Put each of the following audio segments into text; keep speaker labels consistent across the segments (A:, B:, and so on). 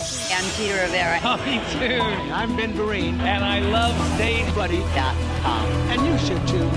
A: I'm Peter Rivera.
B: Oh, me too.
C: I'm Ben Vereen.
B: And I love
A: StageBuddy.com.
C: And you should too.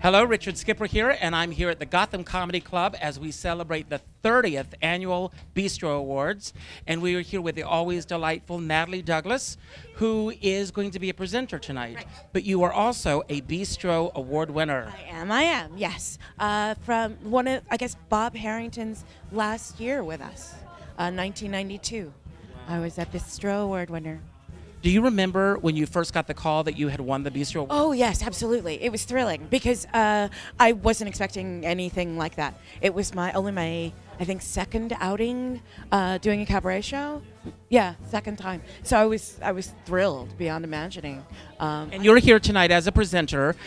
D: Hello, Richard Skipper here, and I'm here at the Gotham Comedy Club as we celebrate the 30th Annual Bistro Awards. And we are here with the always delightful Natalie Douglas, who is going to be a presenter tonight. Right. But you are also a Bistro Award winner.
E: I am, yes. From one of, I guess, Bob Harrington's last year with us, 1992. I was a Bistro Award winner.
D: Do you remember when you first got the call that you had won the Bistro Award?
E: Oh, yes, absolutely. It was thrilling because I wasn't expecting anything like that. It was only my, I think, second outing doing a cabaret show. Yeah, second time. So I was thrilled beyond imagining.
D: And you're here tonight as a presenter.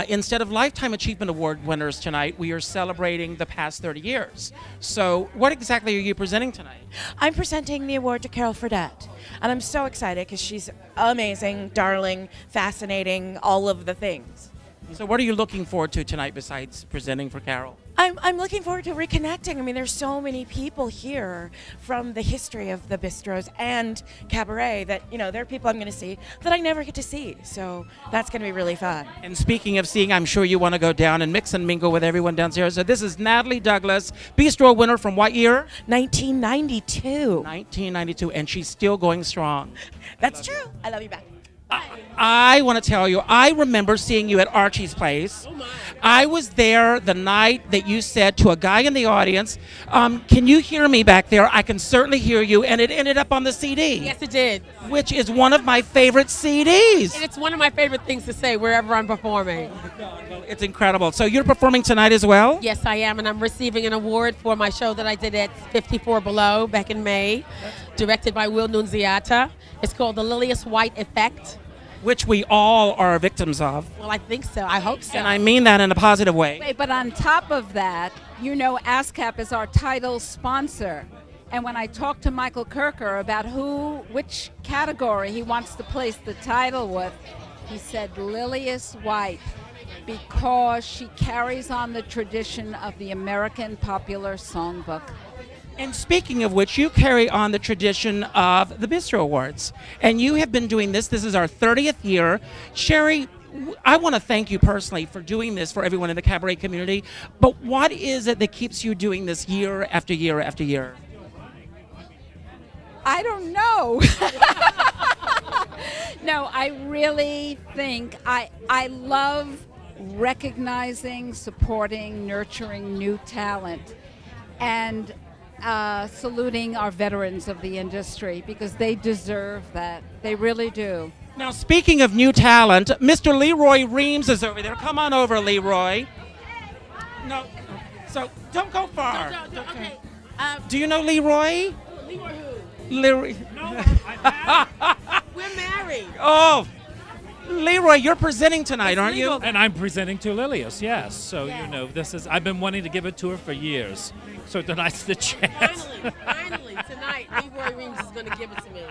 D: Instead of Lifetime Achievement Award winners tonight, we are celebrating the past 30 years. So what exactly are you presenting tonight?
E: I'm presenting the award to Carol Fredette. And I'm so excited because she's amazing, darling, fascinating, all of the things.
D: So what are you looking forward to tonight besides presenting for Carol?
E: I'm looking forward to reconnecting. I mean, there's so many people here from the history of the bistros and cabaret that, you know, there are people I'm going to see that I never get to see. So that's going to be really fun.
D: And speaking of seeing, I'm sure you want to go down and mix and mingle with everyone downstairs. So this is Natalie Douglas, Bistro winner from what year?
E: 1992.
D: 1992, and she's still going strong.
E: That's true. I love you back.
D: I want to tell you, I remember seeing you at Archie's place. Oh my. I was there the night that you said to a guy in the audience, can you hear me back there? I can certainly hear you. And it ended up on the CD.
F: Yes, it did.
D: Which is one of my favorite CDs.
F: And it's one of my favorite things to say wherever I'm performing.
D: Oh my God. Well, it's incredible. So you're performing tonight as well?
F: Yes, I am. And I'm receiving an award for my show that I did at 54 Below back in May, directed by Will Nunziata. It's called The Lillias White Effect.
D: Which we all are victims of.
F: Well, I think so. I hope so.
D: And I mean that in a positive way.
G: Wait, but on top of that, you know ASCAP is our title sponsor. And when I talked to Michael Kirker about which category he wants to place the title with, he said Lillias White, because she carries on the tradition of the American Popular Songbook.
D: And speaking of which, you carry on the tradition of the Bistro Awards. And you have been doing this. This is our 30th year. Sherry, I want to thank you personally for doing this for everyone in the cabaret community. But what is it that keeps you doing this year after year after year?
G: I don't know. No, I really think I love recognizing, supporting, nurturing new talent. And saluting our veterans of the industry because they deserve that. They really do.
D: Now, speaking of new talent, Mr. Leroy Reams is over there. Come on over, Leroy. No, so don't go far.
F: Okay.
D: Do you know Leroy?
F: Leroy who?
D: Leroy.
F: No, we're married.
D: Oh, Leroy, you're presenting tonight, aren't you?
B: And I'm presenting to Lillias, yes. So, you know, I've been wanting to give it to her for years. So tonight's the chance.
F: Finally, tonight, Leroy Reams is going to give it to me.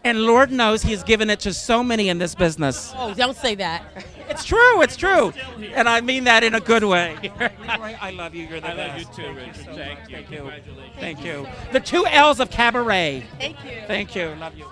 D: And Lord knows he's given it to so many in this business.
F: Oh, don't say that.
D: It's true, it's true. And I mean that in a good way. Leroy, I love you. You're the best.
B: I love you too, Richard. Thank you.
D: Thank you.
B: Congratulations.
D: Thank you. The 2 L's of cabaret.
F: Thank you.
D: Thank you. Love you.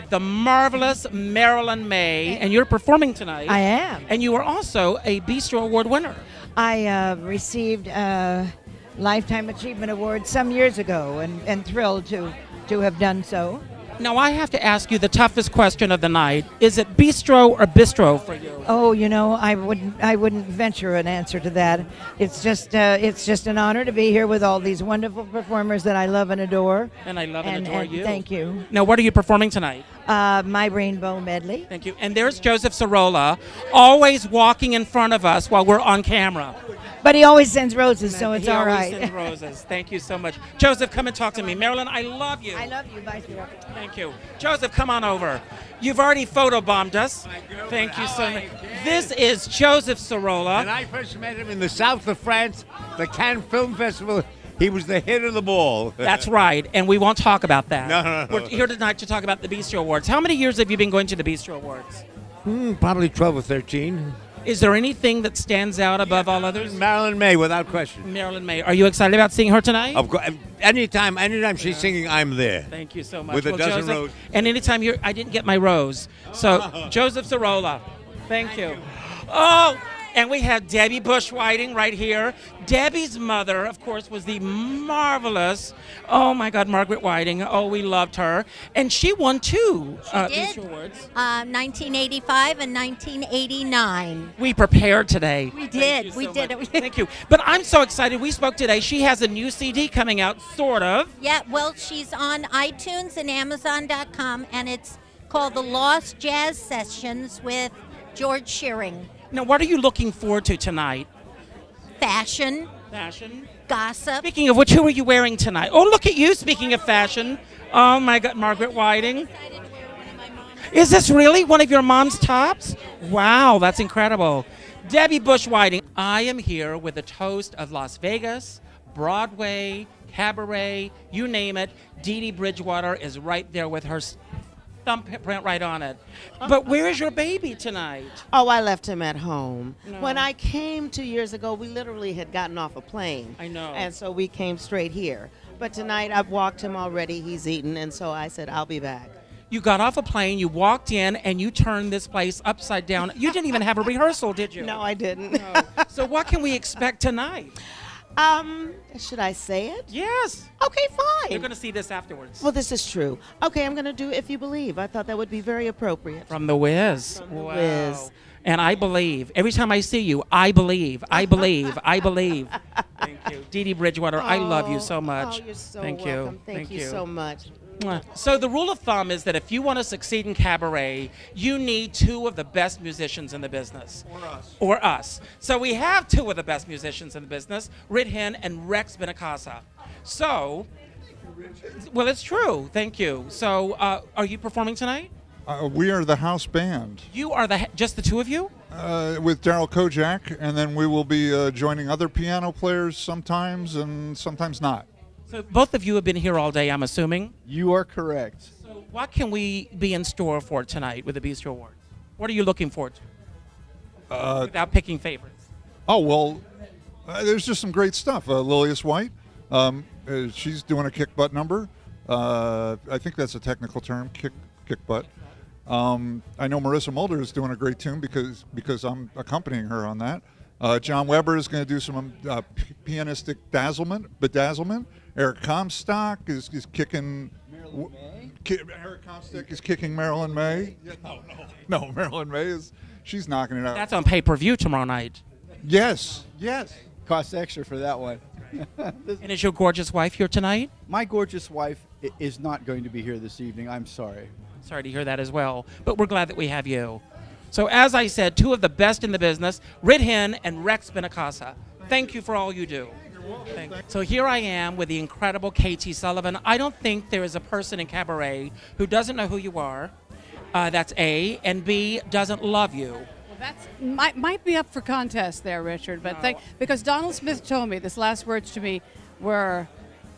D: The marvelous Marilyn Maye, and you're performing tonight.
H: I am.
D: And you are also a Bistro Award winner.
H: I received a Lifetime Achievement Award some years ago and thrilled to have done so.
D: Now, I have to ask you the toughest question of the night. Is it bistro or bistro for you?
H: Oh, you know, I wouldn't venture an answer to that. It's just an honor to be here with all these wonderful performers that I love and adore.
D: And I love and adore you.
H: Thank you.
D: Now, what are you performing tonight?
H: My Rainbow Medley.
D: Thank you. And there's Joseph Cirola, always walking in front of us while we're on camera.
H: But he always sends roses, so it's all right.
D: He always sends roses. Thank you so much. Joseph, come and talk to me. Marilyn, I love you.
H: I love you, Vice Mayor.
D: Thank you. Joseph, come on over. You've already photobombed us. Thank you so much. This is Joseph Cirola.
I: And I first met him in the south of France, the Cannes Film Festival. He was the hit of the ball.
D: That's right, and we won't talk about that.
I: No.
D: We're here tonight to talk about the Bistro Awards. How many years have you been going to the Bistro Awards?
I: Probably 12 or 13.
D: Is there anything that stands out above all others?
I: Marilyn Maye, without question.
D: Marilyn Maye. Are you excited about seeing her tonight?
I: Of course, anytime she's singing, I'm there.
D: Thank you so much.
I: With a dozen
D: Joseph,
I: roses.
D: And anytime I didn't get my rose. So, Joseph Zarola, thank you. Oh, and we have Debbie Bush Whiting right here. Debbie's mother, of course, was the marvelous, oh my God, Margaret Whiting. Oh, we loved her. And she won two Bistro Awards.
J: 1985 and 1989.
D: We prepared today.
J: We did. We did.
D: Thank you. But I'm so excited. We spoke today. She has a new CD coming out, sort of.
J: Yeah, well, she's on iTunes and Amazon.com, and it's called The Lost Jazz Sessions with George Shearing.
D: Now, what are you looking forward to tonight?
J: Fashion.
D: Fashion.
J: Gossip.
D: Speaking of which, who are you wearing tonight? Oh, look at you, speaking of fashion. Oh, my God, Margaret Whiting. Is this really one of your mom's tops? Wow, that's incredible. Debbie Bush Whiting. I am here with the toast of Las Vegas, Broadway, cabaret, you name it. Dee Dee Bridgewater is right there with her thumbprint right on it. But where is your baby tonight?
K: Oh, I left him at home.
D: No.
K: When I came 2 years ago, we literally had gotten off a plane.
D: I know.
K: And so we came straight here. But tonight I've walked him already. He's eaten. And so I said, I'll be back.
D: You got off a plane, you walked in, and you turned this place upside down. You didn't even have a rehearsal, did you?
K: No, I didn't.
D: No. So what can we expect tonight?
K: Should I say it?
D: Yes.
K: Okay, fine.
D: You're going to see this afterwards.
K: Well, this is true. Okay, I'm going to do If You Believe. I thought that would be very appropriate.
D: From The Wiz.
K: From The Wiz.
D: And I believe. Every time I see you, I believe. I believe. I believe. Thank you. Dee Dee Bridgewater, I love you so much.
K: Oh, you're so
D: Thank
K: welcome.
D: you.
K: Thank you so much.
D: So the rule of thumb is that if you want to succeed in cabaret, you need two of the best musicians in the business. Or us. So we have two of the best musicians in the business, Rit Hen and Rex Benacasa. So, well, it's true. Thank you. So, are you performing tonight?
L: We are the house band.
D: You are just the two of you?
L: With Daryl Kojak, and then we will be joining other piano players sometimes and sometimes not.
D: So both of you have been here all day, I'm assuming?
M: You are correct.
D: So what can we be in store for tonight with the Bistro Awards? What are you looking forward to? Without picking favorites.
L: Oh, well, there's just some great stuff. Lillias White, she's doing a kick butt number. I think that's a technical term, kick butt. I know Marissa Mulder is doing a great tune because I'm accompanying her on that. John Weber is going to do some pianistic bedazzlement. Eric Comstock is kicking. Eric Comstock is kicking Marilyn Maye. No, Marilyn Maye she's knocking it out.
D: That's on pay-per-view tomorrow night.
L: Yes.
M: Costs extra for that one.
D: And is your gorgeous wife here tonight?
M: My gorgeous wife is not going to be here this evening. I'm sorry.
D: Sorry to hear that as well, but we're glad that we have you. So as I said, two of the best in the business, Rit Hen and Rex Benacasa. Thank you for all you do. So here I am with the incredible Katie Sullivan. I don't think there is a person in cabaret who doesn't know who you are. That's A, and B, doesn't love you.
N: Well, that's might be up for contest there, Richard. But because Donald Smith told me this last words to me were,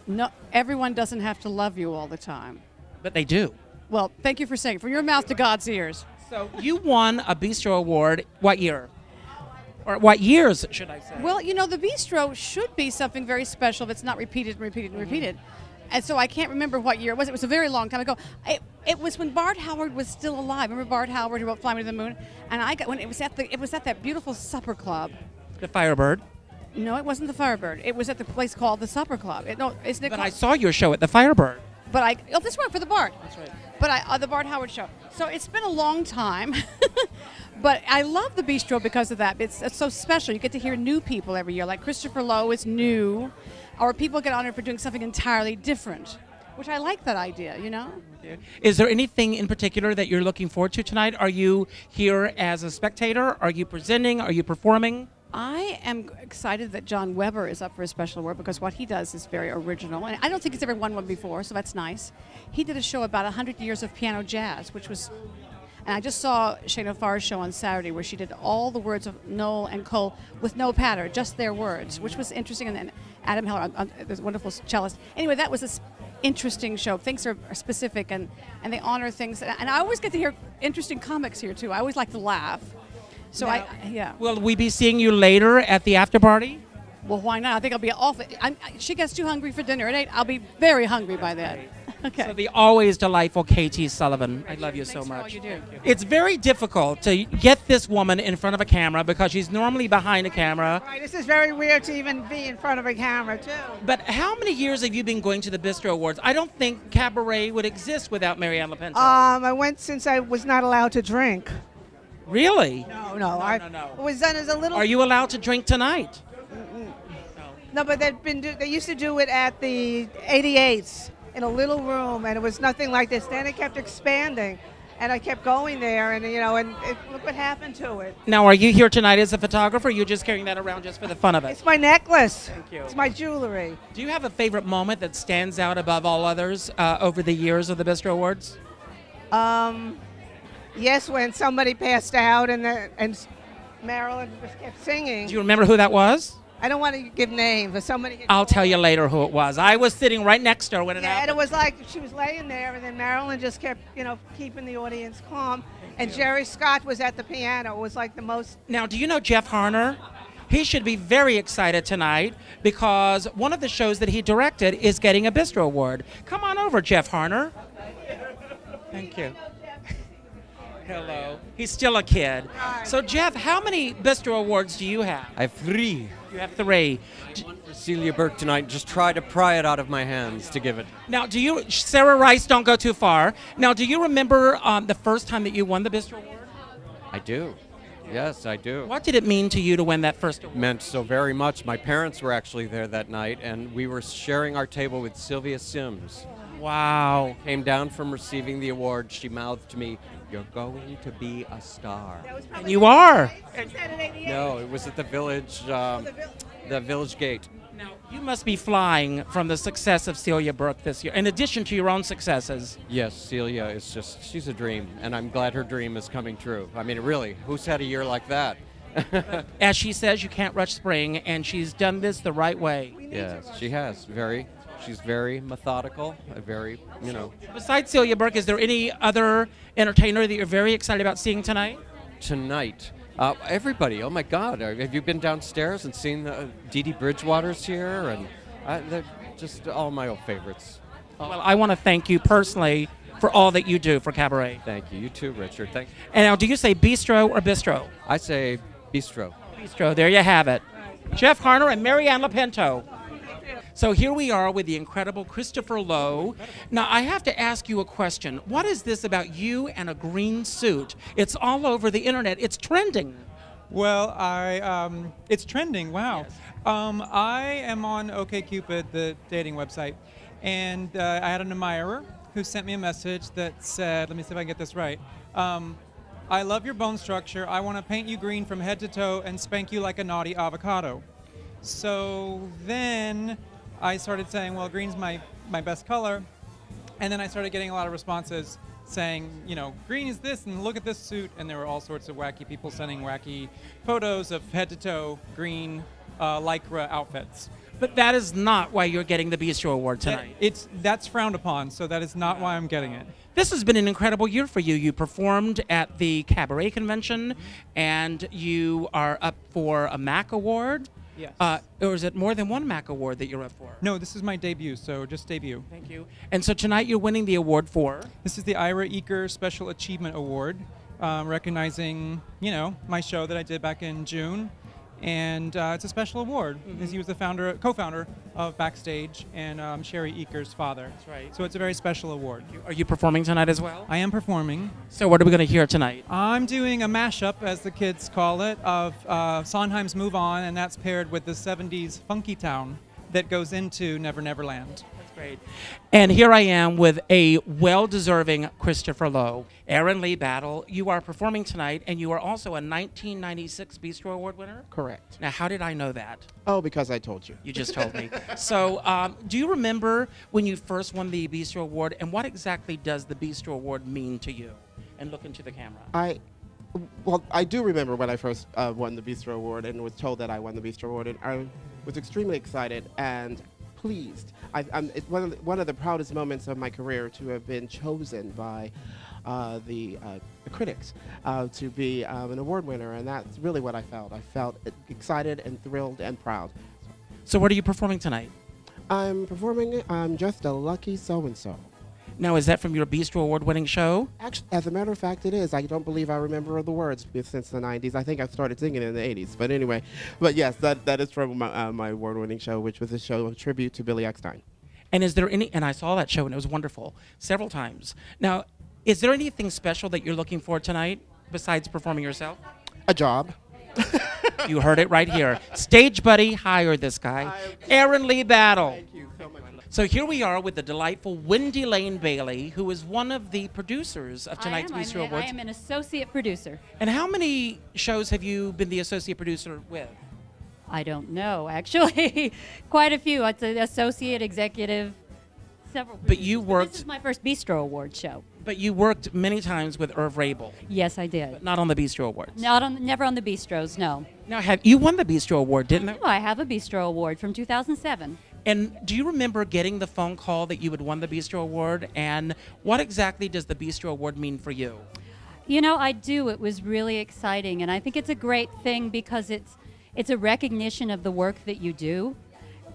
N: "No, everyone doesn't have to love you all the time."
D: But they do.
N: Well, thank you for saying it. From your mouth to God's ears.
D: So you won a Bistro Award. What year? Or what years, should I say?
N: Well, you know, the Bistro should be something very special if it's not repeated and repeated and repeated. And so I can't remember what year it was. It was a very long time ago. It was when Bart Howard was still alive. Remember Bart Howard who wrote "Fly Me to the Moon"? And I got when it was at that beautiful supper club.
D: The Firebird.
N: No, it wasn't the Firebird. It was at the place called the Supper Club. Isn't it?
D: But I saw your show at the Firebird.
N: But this one for the Bart.
D: That's right.
N: But the Bart Howard show. So it's been a long time. But I love the Bistro because of that. It's so special. You get to hear new people every year. Like Christopher Lowe is new, or people get honored for doing something entirely different, which I like that idea, you know?
D: Is there anything in particular that you're looking forward to tonight? Are you here as a spectator? Are you presenting? Are you performing?
N: I am excited that John Weber is up for a special award because what he does is very original. And I don't think he's ever won one before, so that's nice. He did a show about 100 years of piano jazz, which was... And I just saw Shana Farr's show on Saturday where she did all the words of Noel and Cole with no patter, just their words, which was interesting. And then Adam Heller, the wonderful cellist. Anyway, that was an interesting show. Things are specific and they honor things. And I always get to hear interesting comics here, too. I always like to laugh. So
D: Now,
N: yeah.
D: Will we be seeing you later at the after party?
N: Well, why not? I think I'll be off. She gets too hungry for dinner at 8. I'll be very hungry by then. Okay.
D: So the always delightful KT Sullivan. I love you so
N: Thanks for all
D: much.
N: you do.
D: It's very difficult to get this woman in front of a camera because she's normally behind a camera.
O: Right, this is very weird to even be in front of a camera, too.
D: But how many years have you been going to the Bistro Awards? I don't think cabaret would exist without Marianne LaPinto.
O: I went since I was not allowed to drink.
D: Really?
O: No.
D: No.
O: It was done as a little.
D: Are you allowed to drink tonight?
O: No, but they used to do it at the 88s in a little room, and it was nothing like this. Then it kept expanding, and I kept going there, and look what happened to it.
D: Now, are you here tonight as a photographer, or are you just carrying that around just for the fun of it?
O: It's my necklace.
D: Thank you.
O: It's my jewelry.
D: Do you have a favorite moment that stands out above all others over the years of the Bistro Awards?
O: Yes, when somebody passed out, and Marilyn just kept singing.
D: Do you remember who that was?
O: I don't want to give names, but somebody.
D: I'll tell you later who it was. I was sitting right next to her when it
O: Yeah,
D: happened.
O: and it was like she was laying there, and then Marilyn just kept, keeping the audience calm. And Jerry Scott was at the piano. It was like the most.
D: Now, do you know Jeff Harner? He should be very excited tonight because one of the shows that he directed is getting a Bistro Award. Come on over, Jeff Harner. Thank you. Hello. He's still a kid. So, Jeff, how many Bistro Awards do you have?
P: I have 3.
D: You have 3.
P: One for Celia Burke tonight. Just try to pry it out of my hands to give it.
D: Now, Sarah Rice, don't go too far. Now, do you remember the first time that you won the Bistro Award?
P: I do. Yes, I do.
D: What did it mean to you to win that first award?
P: It meant so very much. My parents were actually there that night, and we were sharing our table with Sylvia Sims.
D: Wow.
P: Came down from receiving the award. She mouthed to me, "You're going to be a star."
D: And you are.
P: No, it was at the Village, the Village Gate.
D: Now, you must be flying from the success of Celia Burke this year, in addition to your own successes.
P: Yes, Celia is she's a dream, and I'm glad her dream is coming true. I mean, really, who's had a year like that?
D: As she says, you can't rush spring, and she's done this the right way.
P: Yes, she has. She's very methodical,
D: Besides Celia Burke, is there any other entertainer that you're very excited about seeing tonight?
P: Tonight. Everybody, oh my God, have you been downstairs and seen Dee Dee Bridgewater's here? And they're just all my old favorites.
D: Well, I want to thank you personally for all that you do for cabaret.
P: Thank you. You too, Richard. Thank you.
D: And now, do you say bistro or bistro?
P: I say bistro.
D: Bistro, there you have it. Jeff Harner and Marianne LaPinto. So here we are with the incredible Christopher Lowe. Now, I have to ask you a question. What is this about you and a green suit? It's all over the internet. It's trending.
Q: Well, it's trending. Wow.
D: Yes.
Q: I am on OkCupid, the dating website, and I had an admirer who sent me a message that said, let me see if I can get this right. I love your bone structure. I want to paint you green from head to toe and spank you like a naughty avocado. So then I started saying, well, green's my best color. And then I started getting a lot of responses saying, green is this, and look at this suit. And there were all sorts of wacky people sending wacky photos of head to toe green Lycra outfits.
D: But that is not why you're getting the Bistro Award tonight.
Q: That's frowned upon, so that is not why I'm getting it.
D: This has been an incredible year for you. You performed at the Cabaret Convention, and you are up for a MAC Award.
Q: Yes.
D: Or is it more than one MAC Award that you're up for?
Q: No, this is my debut, so just debut.
D: Thank you. And so tonight you're winning the award for?
Q: This is the Ira Eaker Special Achievement Award, recognizing, my show that I did back in June. And it's a special award, because he was the co-founder of Backstage, and Sherry Eaker's father.
D: That's right.
Q: So it's a very special award.
D: Are you performing tonight as well?
Q: I am performing.
D: So what are we going to hear tonight?
Q: I'm doing a mashup, as the kids call it, of Sondheim's Move On, and that's paired with the 70s Funky Town that goes into Never Never Land.
D: That's great. And here I am with a well-deserving Christopher Lowe. Aaron Lee Battle, you are performing tonight, and you are also a 1996 Bistro Award winner?
R: Correct.
D: Now, how did I know that?
R: Oh, because I told you.
D: You just told me. So, do you remember when you first won the Bistro Award, and what exactly does the Bistro Award mean to you? And look into the camera.
R: Well, I do remember when I first won the Bistro Award and was told that I won the Bistro Award, and I was extremely excited and pleased. It's one of the proudest moments of my career to have been chosen by the critics to be an award winner, and that's really what I felt. I felt excited and thrilled and proud.
D: So what are you performing tonight?
R: I'm performing I'm Just a Lucky So-and-So.
D: Now, is that from your Bistro Award-winning show?
R: Actually, as a matter of fact, it is. I don't believe I remember the words since the 90s. I think I started singing in the 80s. But anyway, but yes, that is from my award-winning show, which was a show of tribute to Billy Eckstine.
D: And is there any, and I saw that show and it was wonderful several times. Now, is there anything special that you're looking for tonight besides performing yourself?
R: A job.
D: You heard it right here. Stage buddy, hire this guy. Aaron Lee Battle.
R: Thank you so much.
D: So here we are with the delightful Wendy Lane Bailey, who is one of the producers of tonight's Bistro Awards.
S: I am an associate producer.
D: And how many shows have you been the associate producer with?
S: I don't know, actually. Quite a few. It's an associate, executive, several.
D: But you worked.
S: This is my first Bistro Award show.
D: But you worked many times with Irv Rabel.
S: Yes, I did.
D: But not on the Bistro Awards.
S: Never on the Bistros, no.
D: Now, you won the Bistro Award, didn't you?
S: I have a Bistro Award from 2007.
D: And do you remember getting the phone call that you had won the Bistro Award? And what exactly does the Bistro Award mean for you?
S: You know, I do. It was really exciting, and I think it's a great thing because it's a recognition of the work that you do,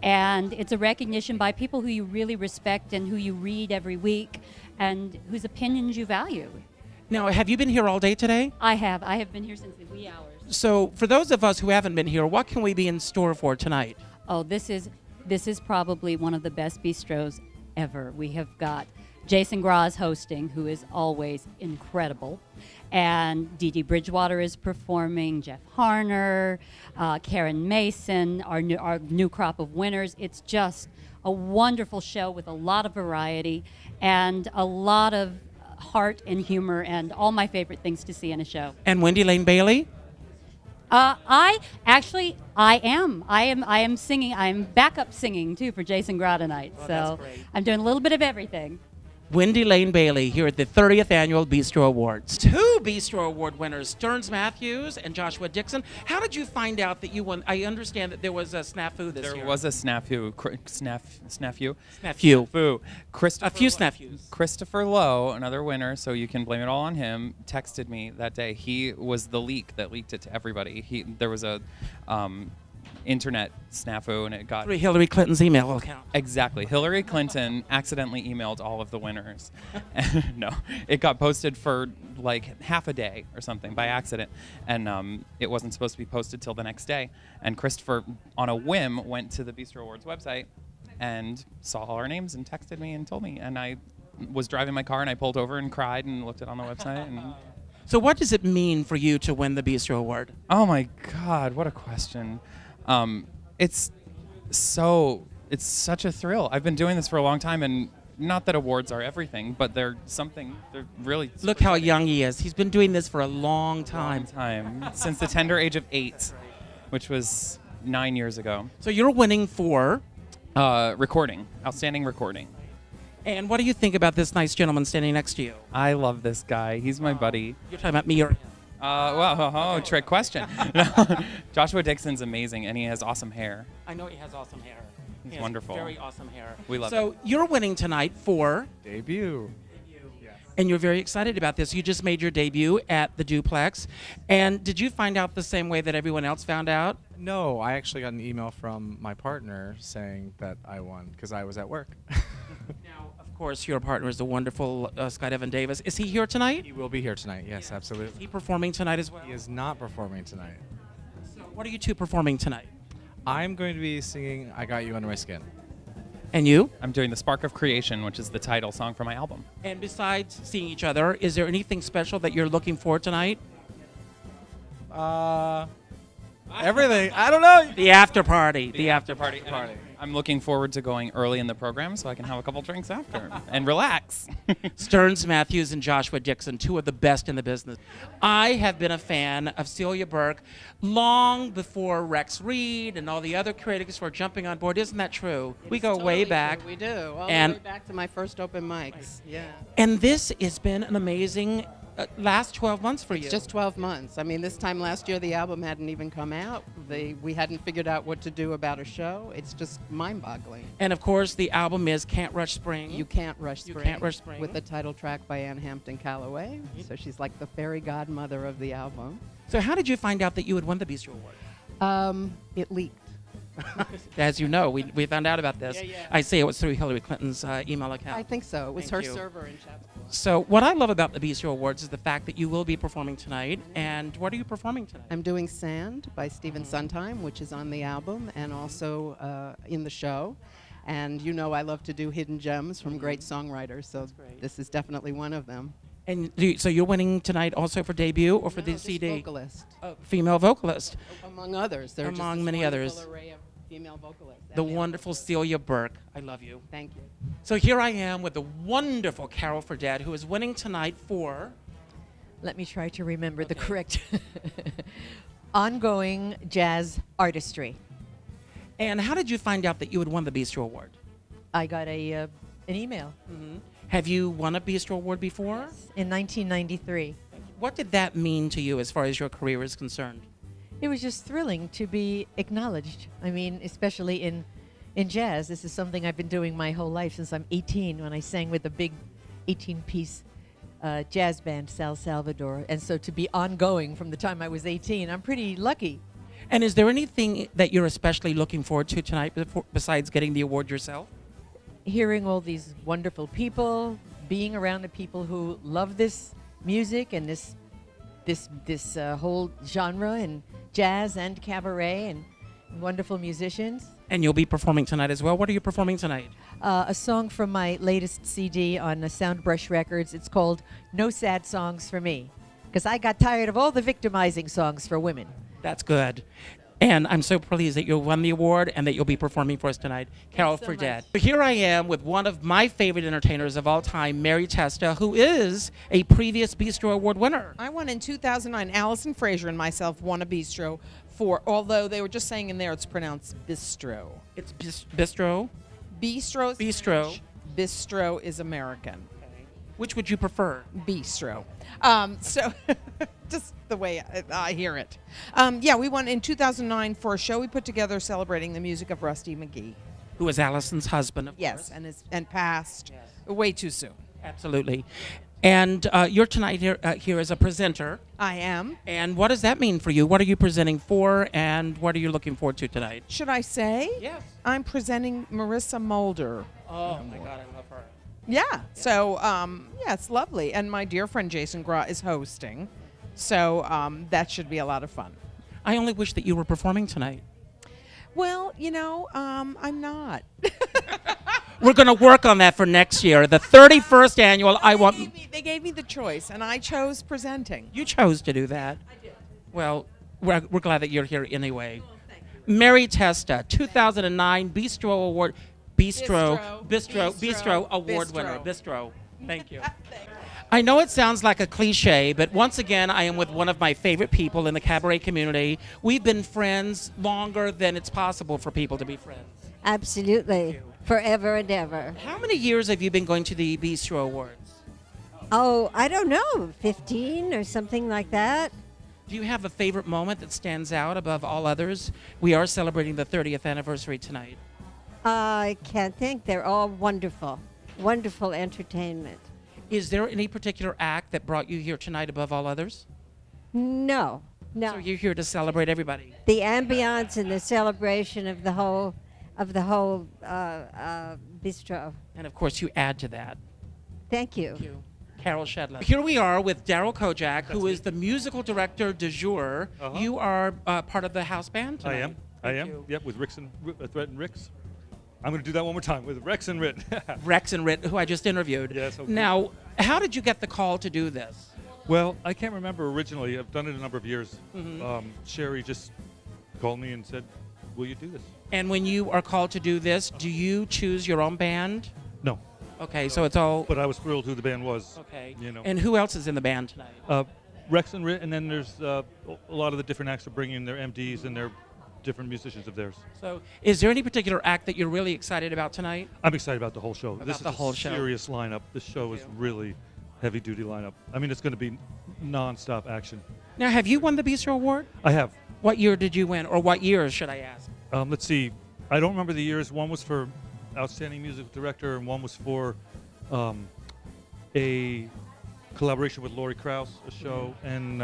S: and it's a recognition by people who you really respect and who you read every week and whose opinions you value.
D: Now, have you been here all day today?
S: I have. I have been here since the wee hours.
D: So for those of us who haven't been here, what can we be in store for tonight?
S: Oh, this is probably one of the best bistros ever. We have got Jason Graz hosting, who is always incredible. And Dee Dee Bridgewater is performing, Jeff Harner, Karen Mason, our new crop of winners. It's just a wonderful show with a lot of variety and a lot of heart and humor and all my favorite things to see in a show.
D: And Wendy Lane Bailey?
S: I am singing. I'm backup singing too for Jason Graz tonight.
D: Oh,
S: so
D: that's great.
S: I'm doing a little bit of everything.
D: Wendy Lane Bailey here at the 30th Annual Bistro Awards. Two Bistro Award winners, Stearns Matthews and Joshua Dixon. How did you find out that you won? I understand that there was a snafu this year.
T: There was a snafu. Snafu?
D: Snafu.
T: Christopher
D: A few snafus.
T: Christopher Lowe, another winner, so you can blame it all on him, texted me that day. He was the leak that leaked it to everybody. There was a internet snafu, and it got
D: Through Hillary Clinton's email account.
T: Exactly. Hillary Clinton accidentally emailed all of the winners. No, it got posted for like half a day or something by accident, and it wasn't supposed to be posted till the next day. And Christopher, on a whim, went to the Bistro Awards website and saw all our names and texted me and told me. And I was driving my car and I pulled over and cried and looked it on the website. And
D: So what does it mean for you to win the Bistro Award?
T: oh my God, what a question. It's such a thrill. I've been doing this for a long time, and not that awards are everything, but they're really.
D: Look how young he is. He's been doing this for a long time.
T: Since the tender age of 8, which was 9 years ago.
D: So you're winning for?
T: Recording, outstanding recording.
D: And what do you think about this nice gentleman standing next to you?
T: I love this guy. He's my buddy.
D: You're talking about me or him?
T: Trick question. Joshua Dixon's amazing, and he has awesome hair.
D: I know he has awesome hair.
T: He's
D: He has
T: wonderful.
D: Very awesome hair.
T: We love it.
D: So you're winning tonight for?
U: Debut.
D: And you're very excited about this. You just made your debut at the Duplex. And did you find out the same way that everyone else found out?
U: No, I actually got an email from my partner saying that I won because I was at work.
D: Now, of course, your partner is the wonderful Scott Evan Davis. Is he here tonight?
U: He will be here tonight, yes, absolutely.
D: Is he performing tonight as well?
U: He is not performing tonight.
D: So what are you two performing tonight?
U: I'm going to be singing I Got You Under My Skin.
D: And you?
T: I'm doing The Spark of Creation, which is the title song for my album.
D: And besides seeing each other, is there anything special that you're looking for tonight?
U: Everything. I don't know.
D: The after party.
T: The after party. I'm looking forward to going early in the program so I can have a couple drinks after and relax.
D: Stearns Matthews and Joshua Dixon, two of the best in the business. I have been a fan of Celia Burke long before Rex Reed and all the other critics were jumping on board. Isn't that true? We go way back.
V: We do. All the
D: And
V: way back to my first open mics. Yeah.
D: And this has been an amazing last 12 months for you.
A: It's just 12 months. I mean, this time last year, the album hadn't even come out. We hadn't figured out what to do about a show. It's just mind-boggling.
D: And of course, the album is Can't Rush Spring.
A: You Can't Rush Spring.
D: You Can't Rush Spring.
A: With the title track by Ann Hampton Calloway. So she's like the fairy godmother of the album.
D: So how did you find out that you had won the Bistro Award?
A: It leaked.
D: As you know, we found out about this.
A: Yeah, yeah.
D: I say it was through Hillary Clinton's email account.
A: I think so. It was
D: Thank
A: her
D: you.
A: server in Chatsworth.
D: So what I love about the Bistro Awards is the fact that you will be performing tonight. And what are you performing tonight?
A: I'm doing Sand by Stephen Sondheim, which is on the album and also in the show. And you know I love to do hidden gems from great songwriters, so this is definitely one of them.
D: And so you're winning tonight also for debut or for the CD?
A: Vocalist.
D: Female vocalist.
A: Among others. There are just
D: Among
A: this
D: many
A: wonderful
D: others.
A: array of female vocalists.
D: The wonderful Celia Burke. I love you.
A: Thank you.
D: So here I am with the wonderful Carol Fredette, who is winning tonight for...
V: Let me try to remember the correct ongoing jazz artistry.
D: And how did you find out that you had won the Bistro Award?
V: I got an email.
D: Have you won a Bistro Award before?
V: Yes, in 1993.
D: What did that mean to you as far as your career is concerned?
V: It was just thrilling to be acknowledged. I mean, especially in jazz. This is something I've been doing my whole life since I'm 18 when I sang with a big 18-piece jazz band, Sal Salvador. And so to be ongoing from the time I was 18, I'm pretty lucky.
D: And is there anything that you're especially looking forward to tonight besides getting the award yourself?
V: Hearing all these wonderful people, being around the people who love this music and this whole genre, and jazz and cabaret and wonderful musicians.
D: And you'll be performing tonight as well. What are you performing tonight?
V: A song from my latest CD on Soundbrush Records. It's called No Sad Songs for Me, because I got tired of all the victimizing songs for women.
D: That's good. And I'm so pleased that you won the award and that you'll be performing for us tonight. Carol
V: so
D: Fredette. Here I am with one of my favorite entertainers of all time, Mary Testa, who is a previous Bistro Award winner.
W: I won in 2009. Allison Fraser and myself won a Bistro for, although they were just saying in there it's pronounced Bistro.
D: It's Bistro?
W: Bistro's
D: Bistro.
W: French. Bistro is American.
D: Which would you prefer?
W: Bistro. So just the way I hear it. Yeah, we won in 2009 for a show we put together celebrating the music of Rusty McGee.
D: Who was Allison's husband, of
W: Yes,
D: course.
W: and passed way too soon.
D: Absolutely. And you're tonight here as a presenter.
W: I am.
D: And what does that mean for you? What are you presenting for, and what are you looking forward to tonight?
W: Should I say?
D: Yes.
W: I'm presenting Marissa Mulder.
D: Oh, my God, I love her.
W: Yeah. So, yeah, it's lovely. And my dear friend Jason Gra is hosting. So that should be a lot of fun.
D: I only wish that you were performing tonight.
W: Well, you know, I'm not.
D: We're going to work on that for next year. The 31st annual,
W: They gave me the choice, and I chose presenting.
D: You chose to do that. I did. Well, we're glad that you're here anyway. Mary Testa, 2009 Bistro Award. Bistro Award winner. Bistro. Thank you. I know it sounds like a cliche, but once again, I am with one of my favorite people in the cabaret community. We've been friends longer than it's possible for people to be friends.
X: Absolutely. Forever and ever.
D: How many years have you been going to the Bistro Awards?
X: Oh, I don't know, 15 or something like that.
D: Do you have a favorite moment that stands out above all others? We are celebrating the 30th anniversary tonight.
X: I can't think. They're all wonderful. Wonderful entertainment.
D: Is there any particular act that brought you here tonight above all others?
X: No, no.
D: So you're here to celebrate everybody?
X: The ambiance and the celebration of the whole bistro.
D: And of course, you add to that.
X: Thank you.
D: Thank you. Carol Shedler. Here we are with Daryl Kojak, who is the musical director du jour. You are part of the house band tonight.
Y: I am. Yep, with Ricks and Threat and Ricks. I'm going to do that one more time with Rex and Rit.
D: Rex and Rit, who I just interviewed.
Y: Yes. Okay.
D: Now, how did you get the call to do this?
Y: Well, I can't remember originally. I've done it a number of years.
D: Mm-hmm.
Y: Sherry just called me and said, "Will you do this?"
D: And when you are called to do this, do you choose your own band?
Y: No.
D: Okay, so it's all.
Y: But I was thrilled who the band was.
D: Okay.
Y: You know.
D: And who else is in the band tonight?
Y: Rex and Rit, and then there's a lot of the different acts are bringing their MDs and their different musicians of theirs.
D: So, is there any particular act that you're really excited about tonight?
Y: I'm excited about the whole show.
D: About
Y: this
D: the
Y: is
D: whole
Y: a
D: show.
Y: serious lineup. This show is really heavy-duty lineup. I mean, it's going to be non-stop action.
D: Now, have you won the Bistro Award?
Y: I have.
D: What year did you win, or what years, should I ask?
Y: Let's see. I don't remember the years. One was for Outstanding Music Director, and one was for a collaboration with Lori Krause, a show, and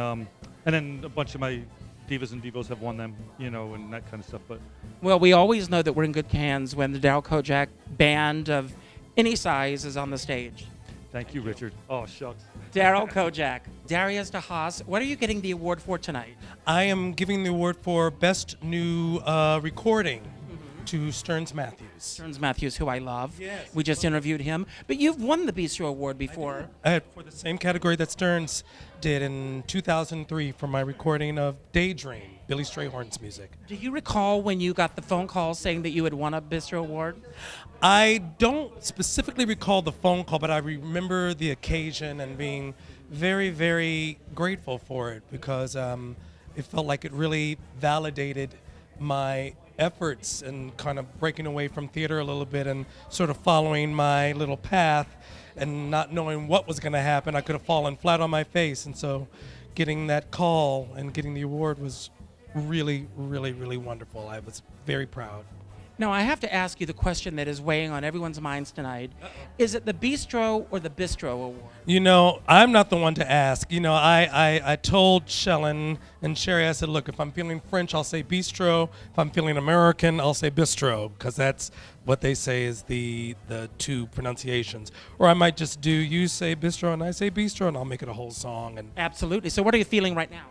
Y: then a bunch of my divas and divos have won them, you know, and that kind of stuff. But
D: Well, we always know that we're in good hands when the Daryl Kojak band of any size is on the stage.
Y: thank you, Richard. Oh, shucks.
D: Daryl Kojak. Darius DeHaas, what are you getting the award for tonight?
B: I am giving the award for Best New Recording to Stearns Matthews.
D: Stearns Matthews, who I love.
B: Yes.
D: We just interviewed him. But you've won the Bistro Award before.
B: For the same category that Stearns did in 2003 for my recording of Daydream, Billy Strayhorn's music.
D: Do you recall when you got the phone call saying that you had won a Bistro Award?
B: I don't specifically recall the phone call, but I remember the occasion and being very, very grateful for it because it felt like it really validated my efforts and kind of breaking away from theater a little bit and sort of following my little path and not knowing what was going to happen. I could have fallen flat on my face. And so getting that call and getting the award was really, really, really wonderful. I was very proud.
D: Now, I have to ask you the question that is weighing on everyone's minds tonight. Is it the Bistro or the Bistro Award?
B: You know, I'm not the one to ask. You know, I told Shellen and Sherry, I said, look, if I'm feeling French, I'll say bistro. If I'm feeling American, I'll say bistro, because that's what they say is the two pronunciations. Or I might just do, you say bistro and I say bistro, and I'll make it a whole song. And
D: Absolutely. So what are you feeling right now?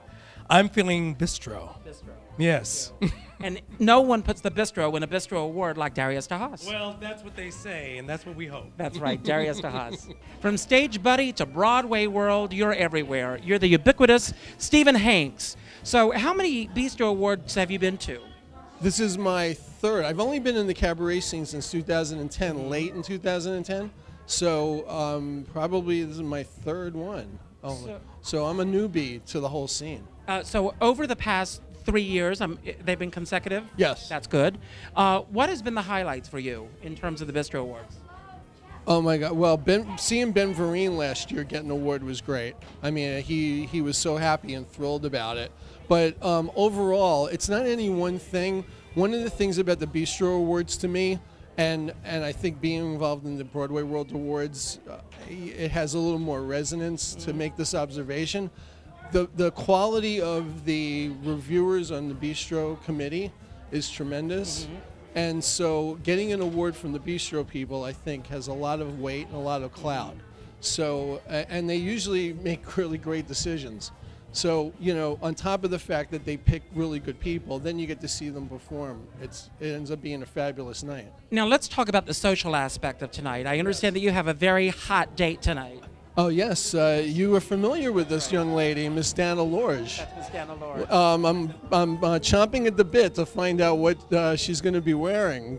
B: I'm feeling bistro.
D: Bistro.
B: Yes.
D: And no one puts the Bistro in a Bistro Award like Darius DeHaas.
B: Well, that's what they say, and that's what we hope.
D: That's right, Darius DeHaas. From Stage Buddy to Broadway World, you're everywhere. You're the ubiquitous Stephen Hanks. So how many Bistro Awards have you been to?
C: This is my third. I've only been in the cabaret scene since 2010, late in 2010. So probably this is my third one. So I'm a newbie to the whole scene.
D: So over the past 3 years, they've been consecutive?
C: Yes.
D: That's good. What has been the highlights for you in terms of the Bistro Awards?
C: Oh my God! Well, seeing Ben Vereen last year get an award was great. I mean, he was so happy and thrilled about it. But overall, it's not any one thing. One of the things about the Bistro Awards to me, and I think being involved in the Broadway World Awards, it has a little more resonance to make this observation. The quality of the reviewers on the Bistro committee is tremendous. And so getting an award from the Bistro people, I think, has a lot of weight and a lot of clout. So, and they usually make really great decisions. So, you know, on top of the fact that they pick really good people, then you get to see them perform. It ends up being a fabulous night.
D: Now let's talk about the social aspect of tonight. I understand that you have a very hot date tonight.
C: Oh, yes. You were familiar with this young lady, Miss Dana Lorge.
D: That's Miss Dana Lorge.
C: I'm chomping at the bit to find out what she's going to be wearing.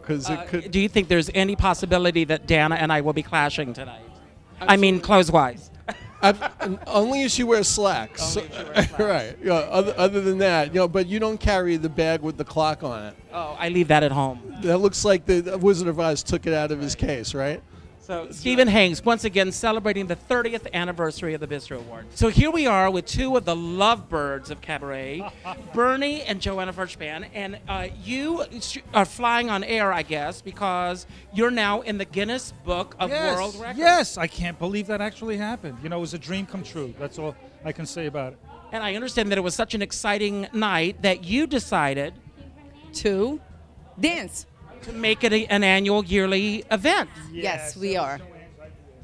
D: Do you think there's any possibility that Dana and I will be clashing tonight? I mean, clothes-wise.
C: Only if she wears slacks. Right. Yeah, other than that, you know, but you don't carry the bag with the clock on it.
D: Oh, I leave that at home.
C: That looks like the Wizard of Oz took it out of his case, right?
D: So Stephen Hanks, once again, celebrating the 30th anniversary of the Bistro Awards. So here we are with two of the lovebirds of cabaret, Bernie and Joanna Furchban, and you are flying on air, I guess, because you're now in the Guinness Book of World Records.
Y: Yes, I can't believe that actually happened. You know, it was a dream come true. That's all I can say about it.
D: And I understand that it was such an exciting night that you decided
E: to dance.
D: To make it an annual yearly event.
E: Yes, we are.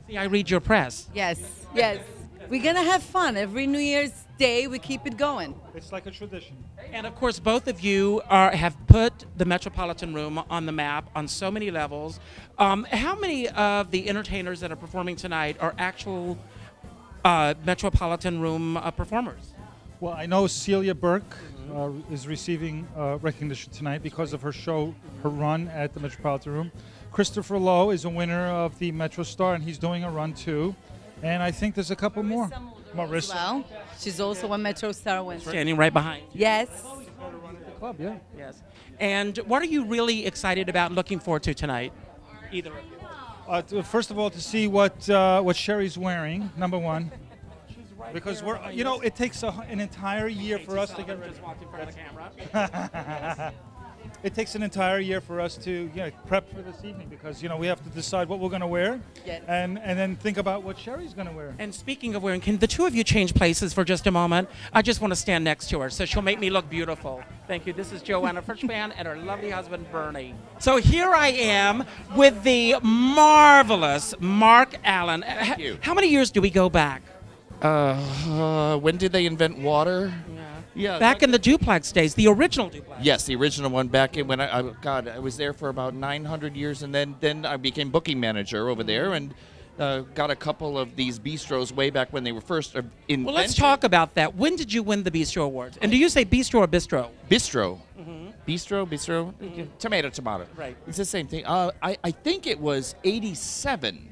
D: See, I read your press.
E: Yes, yes. We're going to have fun. Every New Year's Day, we keep it going.
Y: It's like a tradition.
D: And of course, both of you have put the Metropolitan Room on the map on so many levels. How many of the entertainers that are performing tonight are actual Metropolitan Room performers?
Y: Well, I know Celia Burke is receiving recognition tonight because of her show, her run at the Metropolitan Room. Christopher Lowe is a winner of the Metro Star, and he's doing a run too. And I think there's a couple more. Marissa.
E: Well, she's also a Metro Star winner.
D: Standing right behind you.
E: Yes.
Y: The club, yeah.
D: Yes. And what are you really excited about and looking forward to tonight? Either of you.
Y: First of all, to see what Sherry's wearing, number one. Because it takes an entire year for us to get ready.
D: Just walked in front of the camera.
Y: It takes an entire year for us to prep for this evening because we have to decide what we're going to wear, and then think about what Sherry's going to wear.
D: And speaking of wearing, can the two of you change places for just a moment? I just want to stand next to her so she'll make me look beautiful. Thank you. This is Joanna Frischman and her lovely husband Bernie. So here I am with the marvelous Mark Allen.
F: Thank you.
D: How many years do we go back?
F: When did they invent water? Yeah,
D: back in the duplex days, the original duplex.
F: Yes, the original one back in when I was there for about 900 years, and then I became booking manager over there, and got a couple of these bistros way back when they were first invented.
D: Well, let's talk about that. When did you win the Bistro Awards? And do you say Bistro or Bistro?
F: Bistro.
D: Mm-hmm.
F: Bistro.
D: Mm-hmm.
F: Tomato.
D: Right.
F: It's the same thing. I think it was 87.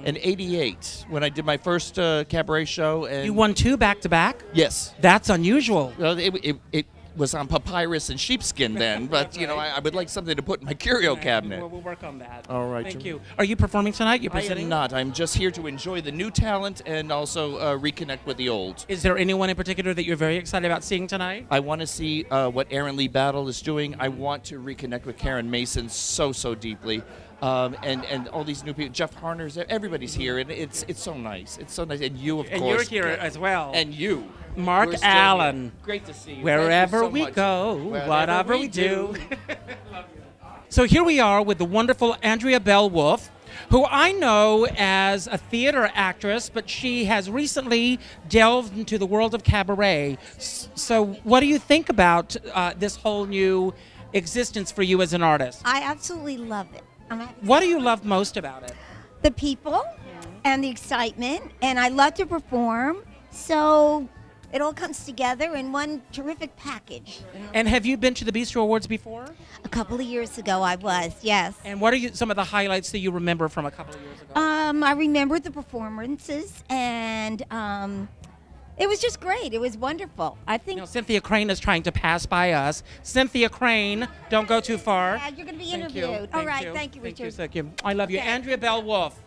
F: And 88 when I did my first cabaret show. And
D: you won 2 back-to-back?
F: Yes.
D: That's unusual.
F: Well, it was on papyrus and sheepskin then, but I would like something to put in my curio cabinet.
D: Well, we'll work on that.
F: All right.
D: Thank you. Are you performing tonight? You
F: I
D: presenting?
F: am not. I'm just here to enjoy the new talent and also reconnect with the old.
D: Is there anyone in particular that you're very excited about seeing tonight?
F: I want to see what Aaron Lee Battle is doing. I want to reconnect with Karen Mason so deeply. And all these new people, Jeff Harner's, everybody's here, and it's so nice. It's so nice, and you, of course.
D: And you're here as well.
F: And you.
D: Mark
F: We're still
D: Allen.
F: here. Great to see you.
D: Wherever
F: Thank you so
D: we
F: much.
D: go, whatever we do.
F: do.
D: So here we are with the wonderful Andrea Bell Wolfe, who I know as a theater actress, but she has recently delved into the world of cabaret. So what do you think about this whole new existence for you as an artist?
G: I absolutely love it.
D: What do you love most about it?
G: The people and the excitement, and I love to perform, so it all comes together in one terrific package.
D: And have you been to the Bistro Awards before?
G: A couple of years ago I was, yes.
D: And what are some of the highlights that you remember from a couple of years ago?
G: I remember the performances, and it was just great. It was wonderful. I think.
D: Cynthia Crane is trying to pass by us. Cynthia Crane, don't go too far.
G: Yeah, you're going to be
D: Thank
G: interviewed.
D: you.
G: All right,
D: you.
G: thank you, Richard.
D: Thank you. I love you. Andrea Bell Wolfe.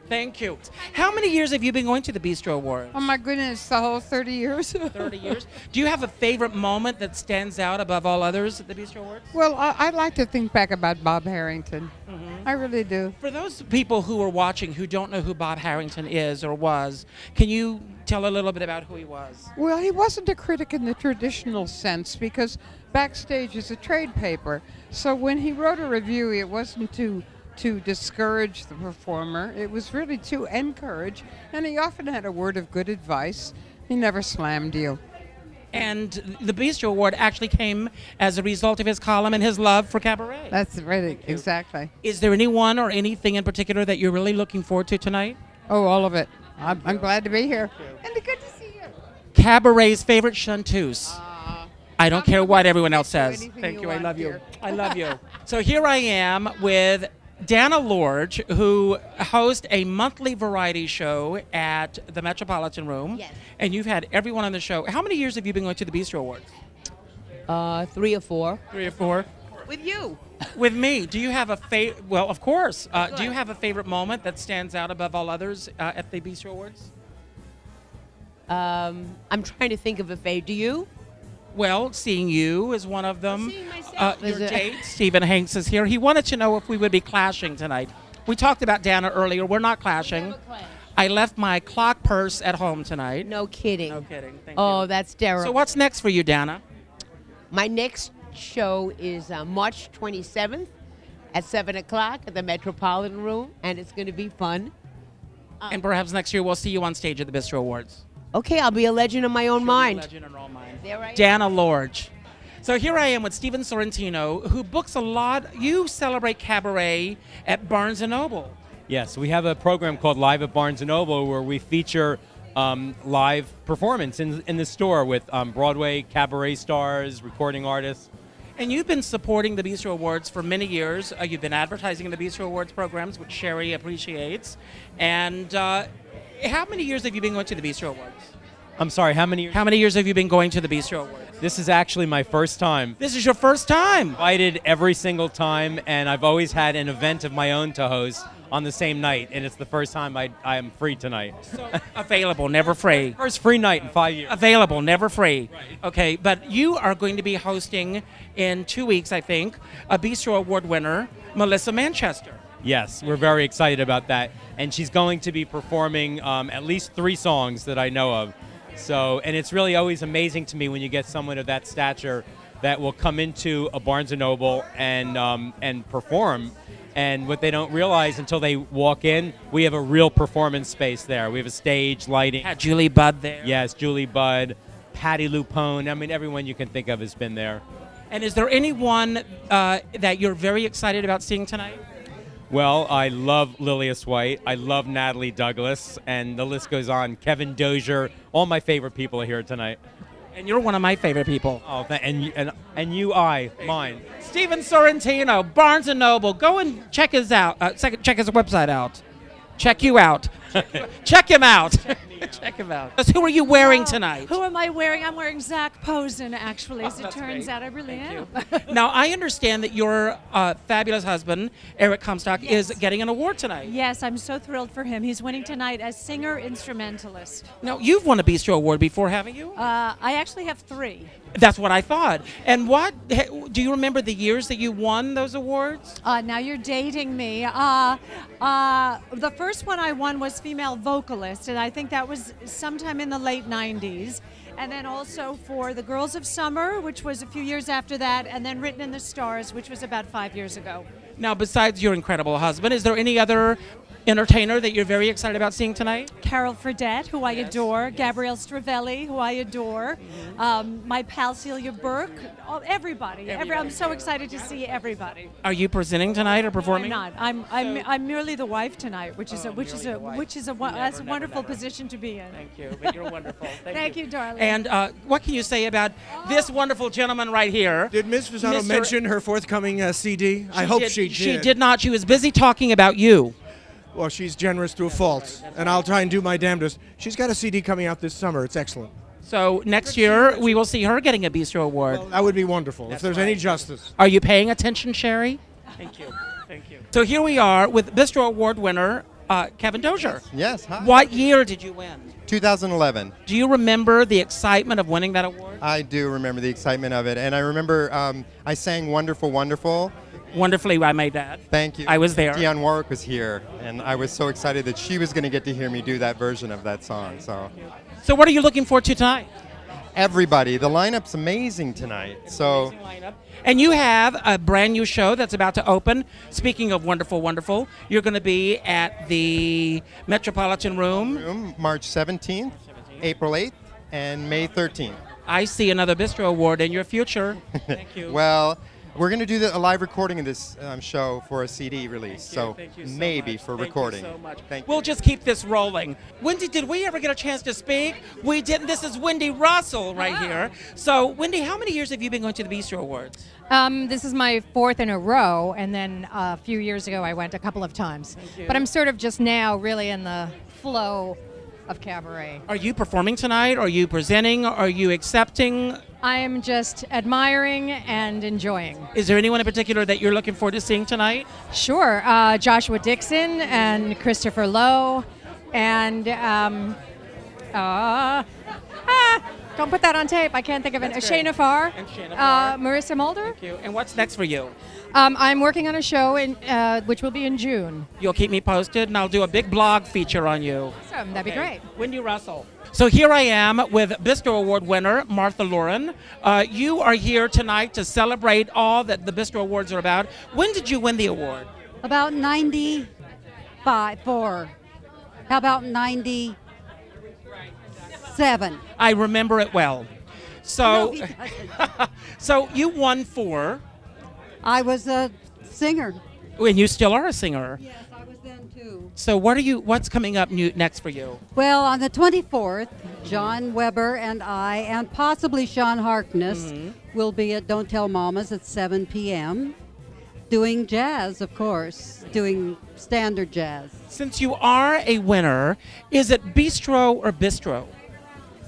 D: Thank you. How many years have you been going to the Bistro Awards?
H: Oh my goodness, the whole 30 years.
D: 30 years. Do you have a favorite moment that stands out above all others at the Bistro Awards?
H: Well, I like to think back about Bob Harrington. I really do.
D: For those people who are watching who don't know who Bob Harrington is or was, can you tell a little bit about who he was?
H: Well, he wasn't a critic in the traditional sense because Backstage is a trade paper. So when he wrote a review, it wasn't to discourage the performer. It was really to encourage, and he often had a word of good advice. He never slammed you.
D: And the Bistro Award actually came as a result of his column and his love for cabaret.
H: That's really, exactly.
D: Is there anyone or anything in particular that you're really looking forward to tonight?
H: Oh, all of it. I'm glad to be here. And good to see you.
D: Cabaret's favorite chanteuse. I don't care what everyone else says. Thank you. I love you. I love you. So here I am with Dana Lorge, who hosts a monthly variety show at the Metropolitan Room.
I: Yes.
D: And you've had everyone on the show. How many years have you been going to the Bistro Awards?
I: 3 or 4.
D: 3 or 4.
I: With you.
D: With me. Do you have a favorite? Well, of course. Do you have a favorite moment that stands out above all others at the Bistro Awards?
I: I'm trying to think of a favorite. Do you?
D: Well, seeing you is one of them.
I: Seeing myself.
D: Your
I: Is it-
D: date, Stephen Hanks, is here. He wanted to know if we would be clashing tonight. We talked about Dana earlier. We're not clashing. I left my clock purse at home tonight.
I: No kidding.
D: No kidding. Thank
I: Oh,
D: you.
I: that's terrible.
D: So what's next for you, Dana?
I: My next show is March 27th at 7 o'clock at the Metropolitan Room, and it's going to be fun.
D: And perhaps next year we'll see you on stage at the Bistro Awards.
I: Okay, I'll be a legend in my own mind.
D: Legend in our own mind.
I: There I am.
D: Dana Lorge. So here I am with Stephen Sorrentino, who books a lot. You celebrate cabaret at Barnes & Noble.
J: Yes, we have a program called Live at Barnes & Noble where we feature live performance in the store with Broadway cabaret stars, recording artists.
D: And you've been supporting the Bistro Awards for many years. You've been advertising in the Bistro Awards programs, which Sherry appreciates. And how many years have you been going to the Bistro Awards?
J: I'm sorry, how many years?
D: How many years have you been going to the Bistro Awards?
J: This is actually my first time.
D: This is your first time?
J: Invited every single time, and I've always had an event of my own to host. on the same night, and it's the first time I am free tonight.
D: So available, never free.
J: First free night in 5 years.
D: Available, never free. Right. Okay, but you are going to be hosting in 2 weeks, I think, a Bistro Award winner, Melissa Manchester.
J: Yes, we're very excited about that, and she's going to be performing at least 3 songs that I know of. So, and it's really always amazing to me when you get someone of that stature that will come into a Barnes & Noble and perform. And what they don't realize until they walk in, we have a real performance space there. We have a stage, lighting.
D: Had Julie Budd there.
J: Yes, Julie Budd, Patti LuPone. I mean, everyone you can think of has been there.
D: And is there anyone that you're very excited about seeing tonight?
J: Well, I love Lillias White. I love Natalie Douglas. And the list goes on. Kevin Dozier. All my favorite people are here tonight.
D: And you're one of my favorite people.
J: Oh, mine.
D: Steven Sorrentino, Barnes & Noble. Go and check his out. Check his website out. Check you out. Check him out. Check him out. Who are you wearing tonight?
K: Who am I wearing? I'm wearing Zach Posen, actually, as it turns out. I really am.
D: Now, I understand that your fabulous husband, Eric Comstock, is getting an award tonight.
K: Yes, I'm so thrilled for him. He's winning tonight as singer-instrumentalist.
D: Now, you've won a Bistro Award before, haven't you?
K: I actually have 3.
D: That's what I thought. And do you remember the years that you won those awards?
K: Now you're dating me. The first one I won was Female Vocalist, and I think that was sometime in the late 90s. And then also for the Girls of Summer, which was a few years after that, and then Written in the Stars, which was about 5 years ago.
D: Now, besides your incredible husband, is there any other entertainer that you're very excited about seeing tonight?
K: Carol Fredette, who I adore, Gabrielle Stravelli, who I adore, my pal Celia Burke, everybody. I'm so excited to see everybody.
D: Are you presenting tonight or performing?
K: I'm not. I'm merely the wife tonight, which is a wonderful position to be in.
D: Thank you. But you're wonderful.
K: Thank you, darling.
D: And what can you say about this wonderful gentleman right here?
L: Did Ms. Fasano mention her forthcoming CD? I hope she did.
D: She did not. She was busy talking about you.
L: Well, she's generous to a fault, and I'll try and do my damnedest. She's got a CD coming out this summer. It's excellent.
D: So next year, we will see her getting a Bistro Award.
L: Well, that would be wonderful, if there's any justice.
D: Are you paying attention, Sherry? Thank you. Thank you. So here we are with Bistro Award winner, Kevin Dozier.
M: Yes. Hi.
D: What year did you win?
M: 2011.
D: Do you remember the excitement of winning that award?
M: I do remember the excitement of it, and I remember I sang Wonderful, Wonderful.
D: Wonderfully, I made that.
M: Thank you.
D: I was there.
M: Dionne Warwick was here, and I was so excited that she was going to get to hear me do that version of that song.
D: So what are you looking forward to tonight?
M: Everybody. The lineup's amazing tonight. So.
D: And you have a brand new show that's about to open. Speaking of wonderful, wonderful, you're going to be at the Metropolitan Room.
M: March 17th, April 8th, and May 13th.
D: I see another Bistro Award in your future. Thank you.
M: Well, we're going to do a live recording of this show for a CD release. So maybe for recording.
D: Thank you so much. We'll just keep this rolling. Wendy, did we ever get a chance to speak? We didn't. This is Wendy Russell right here. So, Wendy, how many years have you been going to the Bistro Awards?
N: This is my 4th in a row, and then a few years ago I went a couple of times. But I'm sort of just now really in the flow of cabaret.
D: Are you performing tonight? Are you presenting? Are you accepting?
N: I am just admiring and enjoying.
D: Is there anyone in particular that you're looking forward to seeing tonight?
N: Sure. Joshua Dixon and Christopher Lowe and don't put that on tape. I can't think of it. Shayna Farr. Marissa Mulder.
D: Thank you. And what's next for you?
N: I'm working on a show which will be in June.
D: You'll keep me posted, and I'll do a big blog feature on you.
N: Awesome. That'd be great.
D: Wendy Russell. So here I am with Bistro Award winner Martha Lauren. You are here tonight to celebrate all that the Bistro Awards are about. When did you win the award?
O: About 94. How about 97?
D: I remember it well. So,
O: No,
D: so you won 4.
O: I was a singer.
D: And you still are a singer.
O: Yes, I was then too.
D: So what's coming up next for you?
O: Well, on the 24th, John Weber and I, and possibly Sean Harkness, will be at Don't Tell Mamas at 7 p.m. doing jazz, of course, doing standard jazz.
D: Since you are a winner, is it Bistro or Bistro?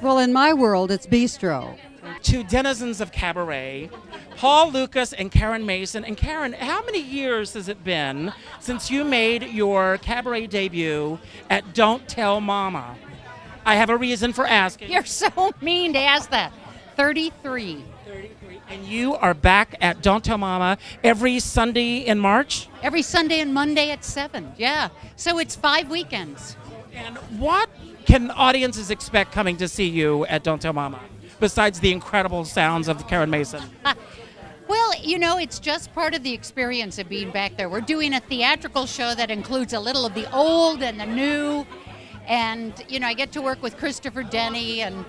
O: Well, in my world, it's Bistro.
D: to denizens of cabaret, Paul Lucas and Karen Mason. And Karen, how many years has it been since you made your cabaret debut at Don't Tell Mama? I have a reason for asking.
N: You're so mean to ask that. 33.
D: And you are back at Don't Tell Mama every Sunday in March?
N: Every Sunday and Monday at 7, yeah. So it's 5 weekends.
D: And what can audiences expect coming to see you at Don't Tell Mama, besides the incredible sounds of Karen Mason?
N: Well, you know, it's just part of the experience of being back there. We're doing a theatrical show that includes a little of the old and the new. And, you know, I get to work with Christopher Denny and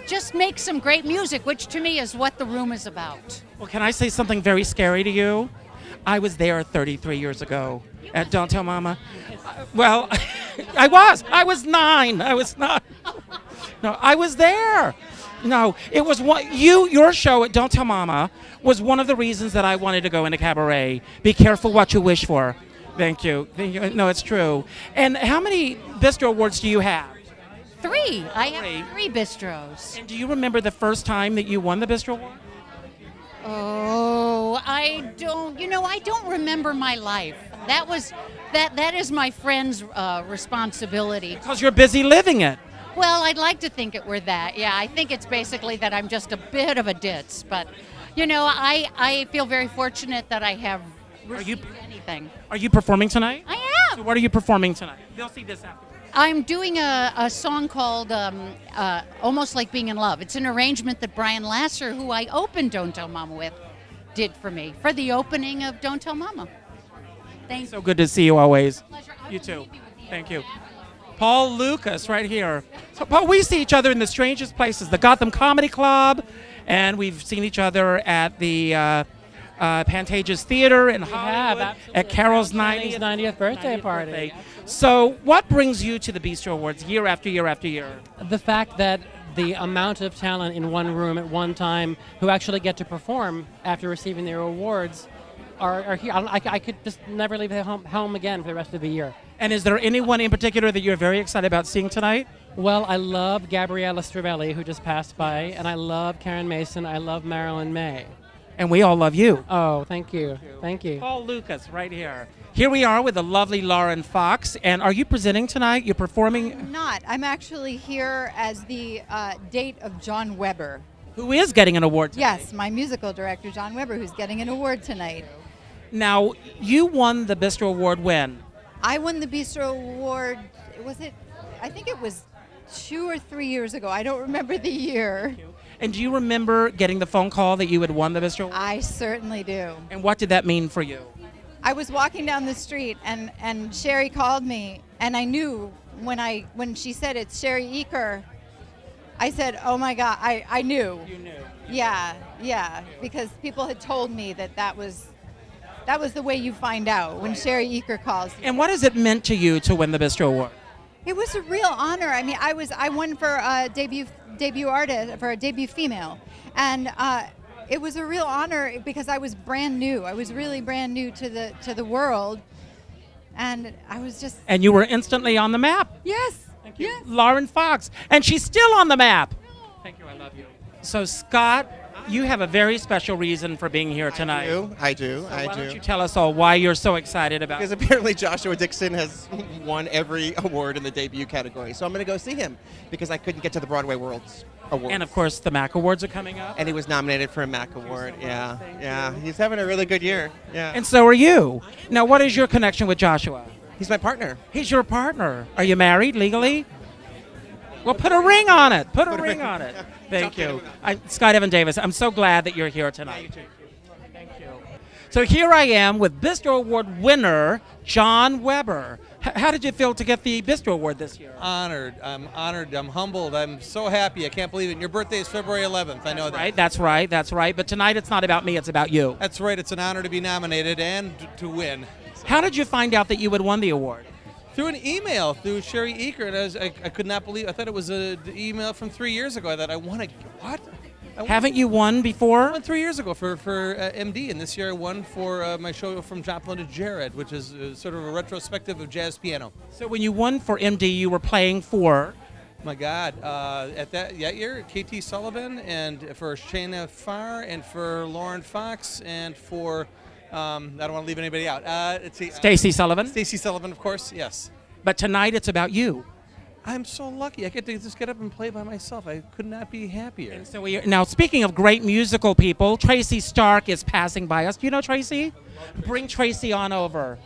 N: just make some great music, which to me is what the room is about.
D: Well, can I say something very scary to you? I was there 33 years ago at Don't Tell Mama. Well, I was 9. I was not. No, I was there. No, it was your show at Don't Tell Mama was one of the reasons that I wanted to go into cabaret. Be careful what you wish for. Thank you. No, it's true. And how many Bistro Awards do you have?
N: 3. I have 3 Bistros.
D: And do you remember the first time that you won the Bistro Award?
N: Oh, I don't remember my life. That is my friend's responsibility.
D: Because you're busy living it.
N: Well, I'd like to think it were that. Yeah, I think it's basically that I'm just a bit of a ditz. But, you know, I feel very fortunate that I have received anything.
D: Are you performing tonight?
N: I am.
D: So what are you performing tonight? They'll see this after.
N: I'm doing a song called Almost Like Being in Love. It's an arrangement that Brian Lasser, who I opened Don't Tell Mama with, did for me for the opening of Don't Tell Mama. Thanks.
D: So good to see you always. You too. Thank you. Paul Lucas right here. So, Paul, we see each other in the strangest places. The Gotham Comedy Club, and we've seen each other at the Pantages Theater in Hollywood, at Carol's
P: 90th birthday party.
D: So what brings you to the Bistro Awards year after year after year?
P: The fact that the amount of talent in one room at one time who actually get to perform after receiving their awards are here. I could just never leave home again for the rest of the year.
D: And is there anyone in particular that you're very excited about seeing tonight?
P: Well, I love Gabriella Stravelli, who just passed by, and I love Karen Mason. I love Marilyn Maye.
D: And we all love you.
P: Oh, thank you. Thank you.
D: Paul Lucas right here. Here we are with the lovely Lauren Fox. And are you presenting tonight? You're performing?
Q: I'm not. I'm actually here as the date of John Weber.
D: Who is getting an award tonight?
Q: Yes, my musical director, John Weber, who's getting an award tonight.
D: Now, you won the Bistro Award when?
Q: I won the Bistro Award, I think it was 2 or 3 years ago. I don't remember the year.
D: And do you remember getting the phone call that you had won the Bistro Award?
Q: I certainly do.
D: And what did that mean for you?
Q: I was walking down the street and Sherry called me, and I knew when she said it's Sherry Eaker, I said, oh my God, I knew.
D: You knew.
Q: Yeah, because people had told me that was the way you find out when Sherry Eaker calls you.
D: And what has it meant to you to win the Bistro Award?
Q: It was a real honor. I mean, I won for a debut artist, for a debut female, and it was a real honor because I was brand new. I was really brand new to the world, and I was just.
D: And you were instantly on the map.
Q: Yes.
D: Thank you. Yes. Lauren Fox, and she's still on the map. Thank you. I love you. So Scott, you have a very special reason for being here tonight.
R: I do.
D: So why don't you tell us all why you're so excited about it?
R: Because apparently Joshua Dixon has won every award in the debut category. So I'm going to go see him because I couldn't get to the Broadway World's Awards.
D: And of course, the MAC Awards are coming up.
R: And he was nominated for a MAC Award. Yeah. He's having a really good year. Yeah.
D: And so are you. Now, what is your connection with Joshua?
R: He's my partner.
D: He's your partner. Are you married legally? Well, put a ring on it. Put a ring on it. Thank you. Scott Evan Davis, I'm so glad that you're here tonight. Thank you. So here I am with Bistro Award winner John Weber. How did you feel to get the Bistro Award this year?
S: Honored. I'm honored. I'm humbled. I'm so happy. I can't believe it. And your birthday is February 11th. I know that.
D: Right. That's right. That's right. But tonight it's not about me. It's about you.
S: That's right. It's an honor to be nominated and to win.
D: How did you find out that you had won the award?
S: Through an email, through Sherry Eaker, and I could not believe. I thought it was an email from 3 years ago. I thought I won what?
D: Haven't you won before?
S: I won 3 years ago for MD, and this year I won for my show From Joplin to Jared, which is sort of a retrospective of jazz piano.
D: So when you won for MD, you were playing for?
S: My God, at that year, KT Sullivan, and for Shayna Farr, and for Lauren Fox, and for I don't want to leave anybody out. Let's see,
D: Stacey Sullivan.
S: Stacey Sullivan, of course. Yes.
D: But tonight it's about you.
S: I'm so lucky. I get to just get up and play by myself. I could not be happier.
D: And so now, speaking of great musical people, Tracy Stark is passing by us. Do you know Tracy? Bring Tracy on over.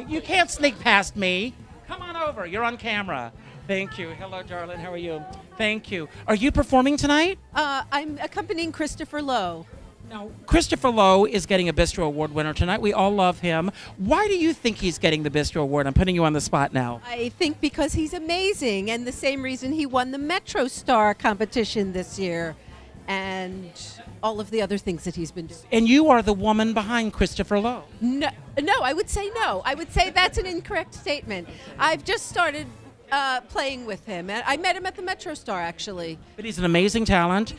D: You can't sneak past me. Come on over. You're on camera. Thank you. Hello, darling. How are you? Thank you. Are you performing tonight?
A: I'm accompanying Christopher Lowe.
D: Now, Christopher Lowe is getting a Bistro Award winner tonight. We all love him. Why do you think he's getting the Bistro Award? I'm putting you on the spot now.
A: I think because he's amazing, and the same reason he won the Metro Star competition this year, and all of the other things that he's been doing.
D: And you are the woman behind Christopher Lowe.
A: No, I would say no. I would say that's an incorrect statement. I've just started playing with him. I met him at the Metro Star, actually.
D: But he's an amazing talent.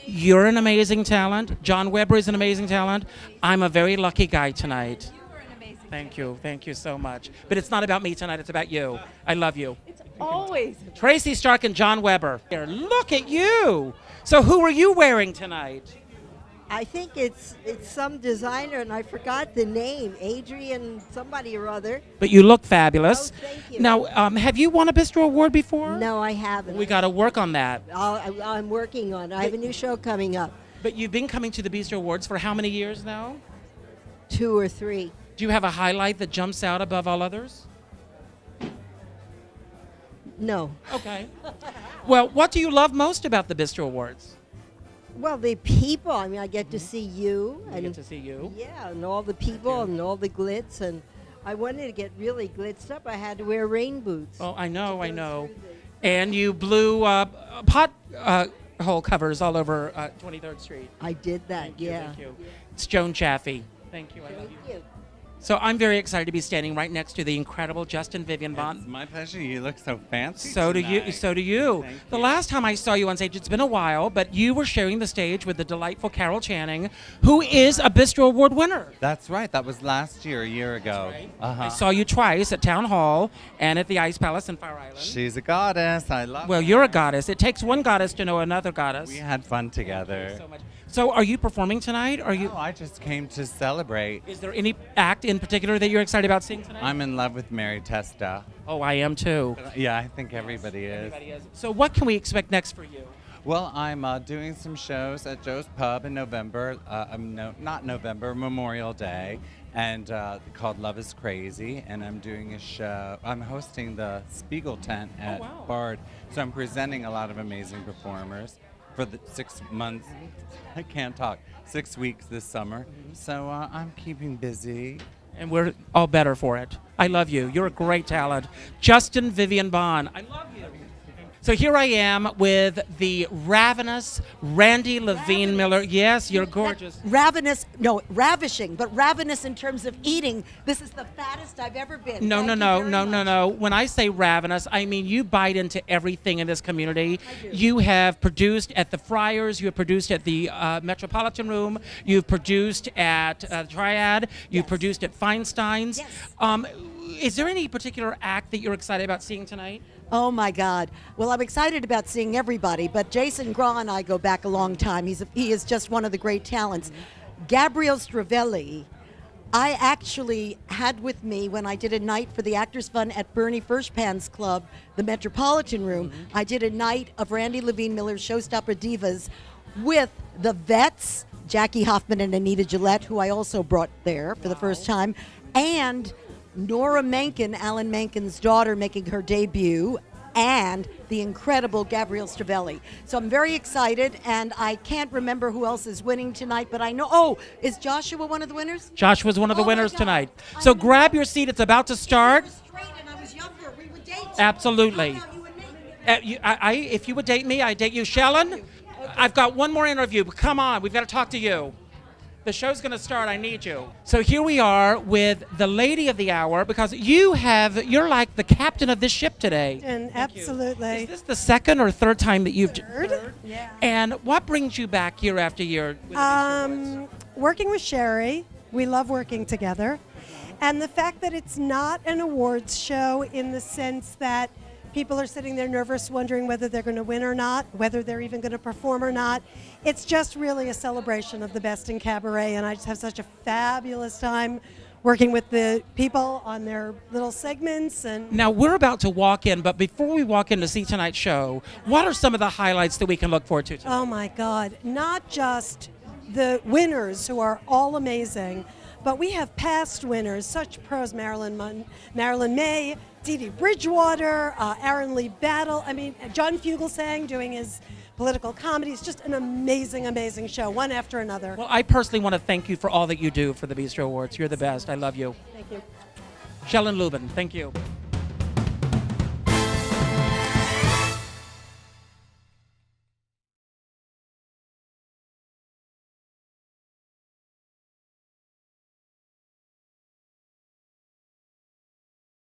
D: You're an amazing talent. John Weber is an amazing talent. I'm a very lucky guy tonight.
A: You were an amazing
D: Thank you. Thank you so much. But it's not about me tonight. It's about you. I love you.
A: It's always.
D: Tracy Stark and John Weber. Here, look at you. So who are you wearing tonight?
X: I think it's some designer, and I forgot the name, Adrian somebody or other.
D: But you look fabulous.
X: Oh, thank you.
D: Now, have you won a Bistro Award before?
X: No, I haven't.
D: We got to work on that.
X: I'm working on it. I have a new show coming up.
D: But you've been coming to the Bistro Awards for how many years now?
X: 2 or 3.
D: Do you have a highlight that jumps out above all others?
X: No.
D: Okay. Well, what do you love most about the Bistro Awards?
X: Well, the people. I mean, I get to see you.
D: I get to see you.
X: Yeah, and all the people and all the glitz. And I wanted to get really glitzed up. I had to wear rain boots.
D: Oh, I know. And you blew hole covers all over 23rd Street.
X: I did that,
D: Thank you,
X: yeah.
D: Thank you. It's Joan Chaffee. Thank you. I love you. So I'm very excited to be standing right next to the incredible Justin Vivian Bond.
T: It's my pleasure. You look so fancy.
D: So do you.
T: tonight.
D: So do you.
T: Thank
D: The last time I saw you on stage, it's been a while, but you were sharing the stage with the delightful Carol Channing, who is a Bistro Award winner.
T: That's right. That was last year, a year ago.
D: I saw you twice at Town Hall and at the Ice Palace in Fire Island.
T: She's a goddess. I love
D: Well,
T: her.
D: you're a goddess. It takes one goddess to know another goddess.
T: We had fun together.
D: so much. So are you performing tonight? Are you?
T: No, I just came to celebrate.
D: Is there any act in particular that you're excited about seeing tonight?
T: I'm in love with Mary Testa.
D: Oh, I am too.
T: Yeah, I think everybody is.
D: So what can we expect next for you?
T: Well, I'm doing some shows at Joe's Pub in November. Not November, Memorial Day, and called Love is Crazy. And I'm doing a show. I'm hosting the Spiegel tent at Bard. So I'm presenting a lot of amazing performers for the 6 months. I can't talk. 6 weeks this summer. So I'm keeping busy.
D: And we're all better for it. I love you. You're a great talent. Justin Vivian Bond. I love you. So here I am with the ravenous Randy Levine Miller. Yes, you're gorgeous.
U: Ravishing, but ravenous in terms of eating. This is the fattest I've ever been.
D: No. When I say ravenous, I mean you bite into everything in this community. You have produced at the Friars. You have produced at the Metropolitan Room. You've produced at Triad. You've produced at Feinstein's. Yes. Is there any particular act that you're excited about seeing tonight?
U: Oh my God. Well, I'm excited about seeing everybody, but Jason Graw and I go back a long time. He is just one of the great talents. Gabrielle Stravelli, I actually had with me when I did a night for the Actors Fund at Bernie Firshpan's Club, the Metropolitan Room. I did a night of Randy Levine Miller's Showstopper Divas with the Vets, Jackie Hoffman and Anita Gillette, who I also brought there for the first time, and Nora Menken, Alan Menken's daughter, making her debut, and the incredible Gabrielle Stravelli. So I'm very excited, and I can't remember who else is winning tonight, but I know, is Joshua one of the winners?
D: Joshua's one of the winners tonight. So grab your seat. It's about to start. Absolutely. If you would date me, I'd date you. Shellen, I've got one more interview, but come on. We've got to talk to you. The show's going to start. I need you. So here we are with the lady of the hour, because you're like the captain of this ship today.
V: And absolutely.
D: Is this the second or third time that you've...
V: Third? Yeah.
D: And what brings you back year after year?
V: Working with Sherry. We love working together. And the fact that it's not an awards show in the sense that People are sitting there nervous, wondering whether they're going to win or not, whether they're even going to perform or not. It's just really a celebration of the best in cabaret, and I just have such a fabulous time working with the people on their little segments. And
D: Now, we're about to walk in, but before we walk in to see tonight's show, what are some of the highlights that we can look forward to tonight?
V: oh my God, not just the winners who are all amazing, but we have past winners, such pros, Marilyn Maye, Dee Dee Bridgewater, Aaron Lee Battle. I mean, John Fugelsang doing his political comedy. It's just an amazing, amazing show, one after another.
D: Well, I personally want to thank you for all that you do for the Bistro Awards. You're the best. I love you.
V: Thank you.
D: Shellen Lubin, thank you.